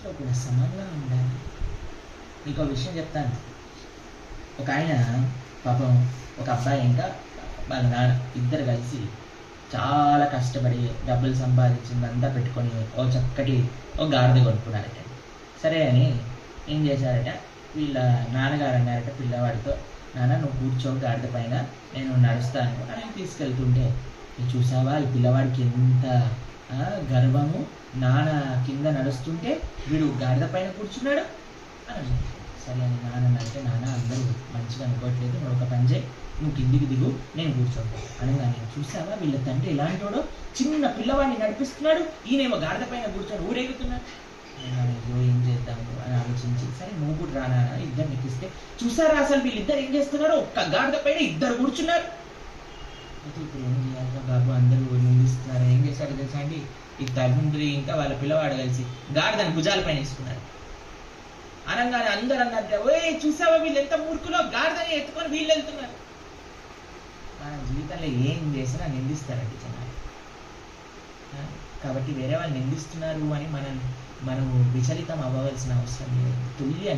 అన్నిట్లో కూడా సమంగా ఉండాలి. నీకో విషయం చెప్తాను. ఒక ఆయన పాపం ఒక అబ్బాయి ఇంకా వాళ్ళ నాన్న ఇద్దరు కలిసి చాలా కష్టపడి డబ్బులు సంపాదించిందంతా పెట్టుకొని ఓ గాడిద కొనుక్కున్నారట. సరే అని ఏం చేశారట, వీళ్ళ నాన్నగారు అన్నారట పిల్లవాడితో, నాన్న నువ్వు కూర్చో గాడిద పైన, నేను నడుస్తాను అని తీసుకెళ్తుంటే, చూసావా ఈ పిల్లవాడికి ఎంత గర్వము, నాన్న కింద నడుస్తుంటే వీడు గాడిద పైన కూర్చున్నాడు అని అన్నాడు. సరే అని నాన్న అంటే, నాన్న అందరూ మంచిగా అనుకోవట్లేదు, నువ్వు ఒక పని చేయి, నువ్వు కిందికి దిగు, నేను కూర్చోను అనగానే, చూసావా వీళ్ళ తండ్రి ఎలాంటి వాడో, చిన్న పిల్లవాడిని నడిపిస్తున్నాడు, ఈయనేమో గాడిద పైన కూర్చొని ఊరేగుతున్నాడు. ఏం చేద్దాము అని ఆలోచించి, సరే నువ్వు కూడా రానా ఇద్దరు ఎక్కిస్తే, చూసారా అసలు వీళ్ళిద్దరు ఏం చేస్తున్నారు, ఒక్క గాడిద పైన ఇద్దరు కూర్చున్నారు. అయితే ఇప్పుడు ఏం చేయాలి బాబు, అందరూ నిందిస్తున్నారు. ఏం చేశారు తెలుసా అండి, ఈ తండ్రి ఇంకా వాళ్ళ పిల్లవాడు కలిసి గాడిదని భుజాల పైన వేసుకున్నారు. అనగానే అందరూ అన్నట్టే, ఓయ్ చూసావా వీళ్ళు ఎంత మూర్ఖులో, గాడిదని ఎత్తుకొని వీళ్ళు వెళ్తున్నారు. మన జీవితంలో ఏం చేసినా నిందిస్తారండి జనాలు. కాబట్టి వేరే వాళ్ళు నిందిస్తున్నారు అని మనము విచలితం అవ్వవలసిన అవసరం లేదు. తుల్య